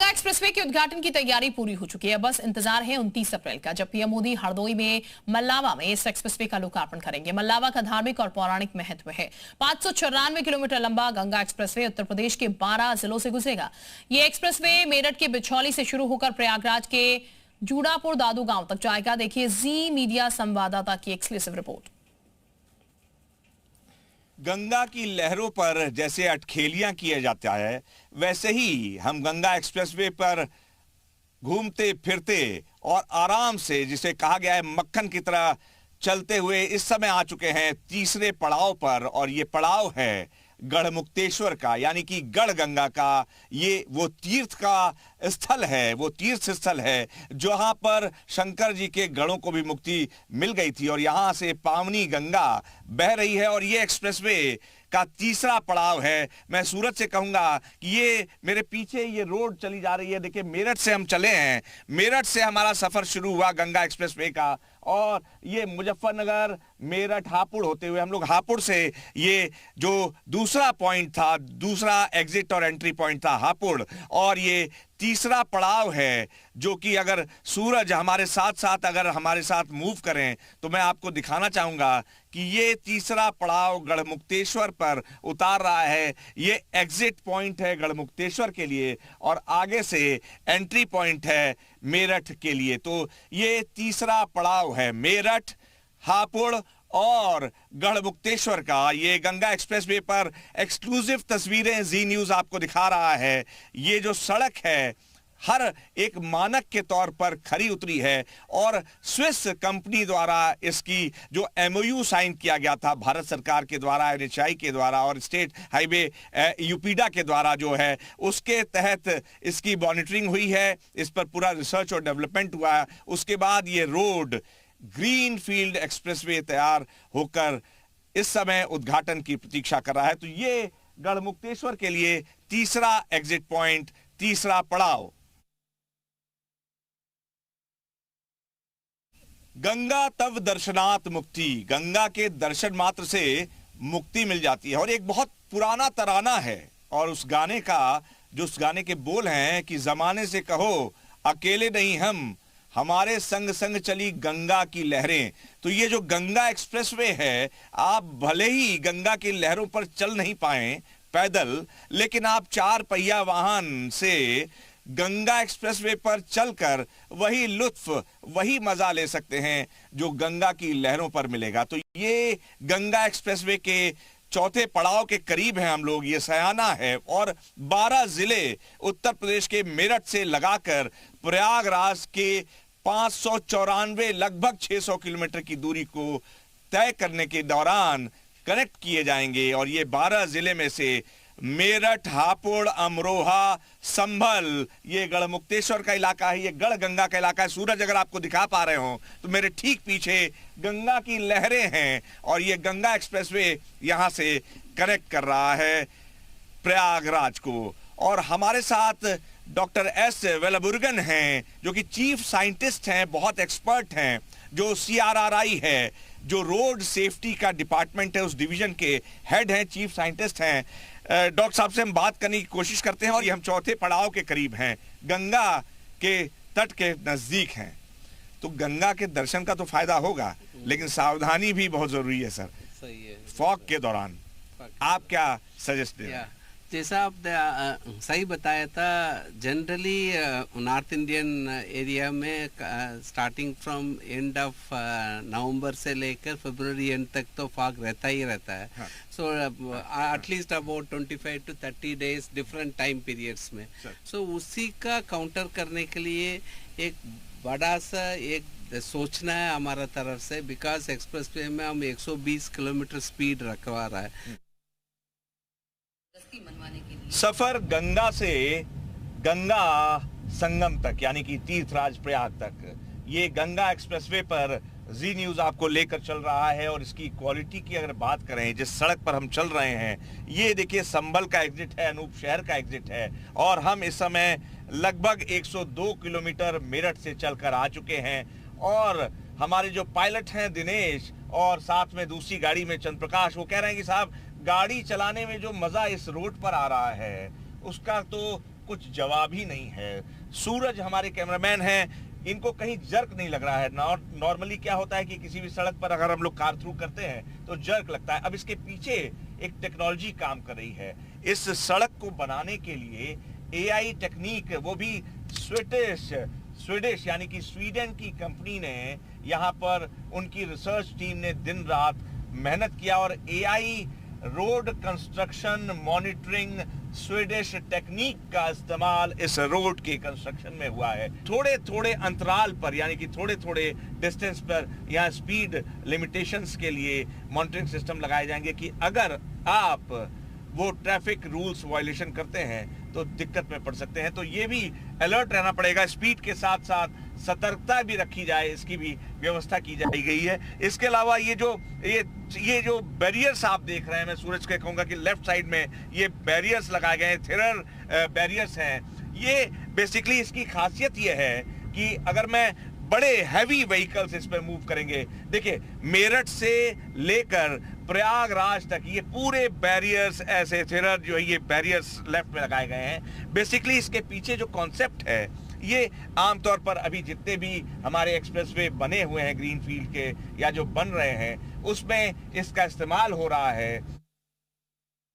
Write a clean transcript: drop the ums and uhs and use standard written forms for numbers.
Expressway के उद्घाटन की तैयारी पूरी हो चुकी है। बस इंतजार है 29 अप्रैल का, जब पीएम मोदी हरदोई में मल्लावा में इस एक्सप्रेसवे का लोकार्पण करेंगे। मल्लावा का धार्मिक और पौराणिक महत्व है। 594 किलोमीटर लंबा गंगा एक्सप्रेसवे उत्तर प्रदेश के 12 जिलों से गुजरेगा। ये एक्सप्रेसवे मेरठ के बिछौली से शुरू होकर प्रयागराज के जूड़ापुर दादू गांव तक जाएगा। देखिए जी मीडिया संवाददाता की एक्सक्लूसिव रिपोर्ट। गंगा की लहरों पर जैसे अटखेलियां किया जाता है, वैसे ही हम गंगा एक्सप्रेसवे पर घूमते फिरते और आराम से, जिसे कहा गया है मक्खन की तरह चलते हुए, इस समय आ चुके हैं तीसरे पड़ाव पर। और ये पड़ाव है गढ़मुक्तेश्वर का, यानी कि गढ़ गंगा का। ये वो तीर्थ का स्थल है, वो तीर्थ स्थल है जहां पर शंकर जी के गढ़ों को भी मुक्ति मिल गई थी और यहां से पावनी गंगा बह रही है। और ये एक्सप्रेसवे का तीसरा पड़ाव है। मैं सूरत से कहूंगा कि ये मेरे पीछे ये रोड चली जा रही है। देखिए, मेरठ से हम चले हैं, मेरठ से हमारा सफर शुरू हुआ गंगा एक्सप्रेसवे का, और ये मुजफ्फरनगर, मेरठ, हापुड़ होते हुए हम लोग हापुड़ से, ये जो दूसरा पॉइंट था, दूसरा एग्जिट और एंट्री पॉइंट था हापुड़, और ये तीसरा पड़ाव है जो कि अगर सूरज हमारे साथ अगर हमारे साथ मूव करें तो मैं आपको दिखाना चाहूंगा कि ये तीसरा पड़ाव गढ़मुक्तेश्वर पर उतार रहा है। ये एग्जिट पॉइंट है गढ़मुक्तेश्वर के लिए और आगे से एंट्री पॉइंट है मेरठ के लिए। तो ये तीसरा पड़ाव है मेरठ, हापुड़ और गढ़मुक्तेश्वर का। ये गंगा एक्सप्रेसवे पर एक्सक्लूसिव तस्वीरें जी न्यूज आपको दिखा रहा है। ये जो सड़क है हर एक मानक के तौर पर खरी उतरी है और स्विस कंपनी द्वारा इसकी जो एमओयू साइन किया गया था भारत सरकार के द्वारा, एनएचएआई के द्वारा और स्टेट हाईवे यूपीडा के द्वारा जो है, उसके तहत इसकी मॉनिटरिंग हुई है। इस पर पूरा रिसर्च और डेवलपमेंट हुआ है। उसके बाद ये रोड ग्रीन फील्ड एक्सप्रेसवे तैयार होकर इस समय उद्घाटन की प्रतीक्षा कर रहा है। तो ये गढ़मुक्तेश्वर के लिए तीसरा एग्जिट पॉइंट, तीसरा पड़ाव। गंगा तव दर्शनात् मुक्ति, गंगा के दर्शन मात्र से मुक्ति मिल जाती है। और एक बहुत पुराना तराना है और उस गाने के बोल हैं कि जमाने से कहो अकेले नहीं हम, हमारे संग संग चली गंगा की लहरें। तो ये जो गंगा एक्सप्रेसवे है, आप भले ही गंगा की लहरों पर चल नहीं पाए पैदल, लेकिन आप चार पहिया वाहन से गंगा एक्सप्रेसवे पर चलकर वही लुत्फ, वही मजा ले सकते हैं जो गंगा की लहरों पर मिलेगा। तो ये गंगा एक्सप्रेसवे के चौथे पड़ाव के करीब हैं हम लोग। ये सयाना है और 12 जिले उत्तर प्रदेश के मेरठ से लगाकर प्रयागराज के 594 लगभग 600 किलोमीटर की दूरी को तय करने के दौरान कनेक्ट किए जाएंगे। और ये 12 जिले में से मेरठ, हापुड़, अमरोहा, संभल, ये गढ़मुक्तेश्वर का इलाका है, ये गढ़ गंगा का इलाका है। सूरज अगर आपको दिखा पा रहे हो तो मेरे ठीक पीछे गंगा की लहरें हैं और ये गंगा एक्सप्रेसवे यहां से कनेक्ट कर रहा है प्रयागराज को। और हमारे साथ डॉक्टर एस वेलबुर्गन हैं जो कि चीफ साइंटिस्ट हैं, बहुत एक्सपर्ट हैं, जो CRRI है, जो रोड सेफ्टी का डिपार्टमेंट है, उस डिवीजन के हेड हैं, चीफ साइंटिस्ट हैं। डॉक्टर साहब से हम बात करने की कोशिश करते हैं और ये हम चौथे पड़ाव के करीब हैं, गंगा के तट के नजदीक हैं। तो गंगा के दर्शन का तो फायदा होगा, लेकिन सावधानी भी बहुत जरूरी है सर। सही है। फॉग के दौरान आप क्या सजेस्ट दें? जैसा आप सही बताया था, जनरली नॉर्थ इंडियन एरिया में starting from end of November से लेकर फरवरी एंड तक तो फॉग रहता ही रहता है। So at least about 25 to 30 days different time periods में। सो उसी का काउंटर करने के लिए एक बड़ा सा एक सोचना है हमारा तरफ से, बिकॉज एक्सप्रेसवे में हम 120 किलोमीटर स्पीड रखवा रहा है। सफर गंगा से गंगा संगम तक, यानी कि तीर्थराज प्रयाग तक, ये गंगा एक्सप्रेसवे पर जी न्यूज आपको लेकर चल रहा है। और इसकी क्वालिटी की अगर बात करें, जिस सड़क पर हम चल रहे हैं, ये देखिए संभल का एग्जिट है, अनूप शहर का एग्जिट है, और हम इस समय लगभग 102 किलोमीटर मेरठ से चलकर आ चुके हैं। और हमारे जो पायलट हैं दिनेश, और साथ में दूसरी गाड़ी में चंद्रप्रकाश, वो कह रहे हैं कि साहब गाड़ी चलाने में जो मजा इस रोड पर आ रहा है उसका तो कुछ जवाब ही नहीं है। सूरज हमारे कैमरामैन हैं, इनको कहीं जर्क नहीं लग रहा है। नॉर्मली क्या होता है कि किसी भी सड़क पर अगर हम लोग कार थ्रू करते हैं तो जर्क लगता है। अब इसके पीछे एक टेक्नोलॉजी काम कर रही है। इस सड़क को बनाने के लिए एआई टेक्निक, वो भी स्वीडिश यानी कि स्वीडन की कंपनी ने, यहाँ पर उनकी रिसर्च टीम ने दिन रात मेहनत किया और AI road construction monitoring Swedish technique का इस्तेमाल इस रोड के कंस्ट्रक्शन में हुआ है। थोड़े थोड़े अंतराल पर यानी कि थोड़े थोड़े डिस्टेंस पर यहाँ स्पीड लिमिटेशंस के लिए मॉनिटरिंग सिस्टम लगाए जाएंगे कि अगर आप वो ट्रैफिक रूल्स वायलेशन करते हैं तो दिक्कत में पड़ सकते हैं। तो ये भी अलर्ट रहना पड़ेगा, स्पीड के साथ साथ सतर्कता भी रखी जाए, इसकी भी व्यवस्था की जाई गई है। इसके अलावा ये जो बैरियर्स आप देख रहे हैं, मैं सूरज के कहूंगा कि लेफ्ट साइड में ये बैरियर्स लगाए गए हैं, थिनर बैरियर्स हैं। ये बेसिकली इसकी खासियत ये है कि अगर मैं बड़े हैवी व्हीकल्स इस पर मूव करेंगे, देखिए मेरठ से लेकर प्रयागराज तक ये पूरे बैरियर्स ऐसे थिनर जो है ये बैरियर्स लेफ्ट में लगाए गए हैं। बेसिकली इसके पीछे जो कॉन्सेप्ट है, ये आमतौर पर अभी जितने भी हमारे एक्सप्रेसवे बने हुए हैं ग्रीनफील्ड के या जो बन रहे हैं, उसमें इसका इस्तेमाल हो रहा है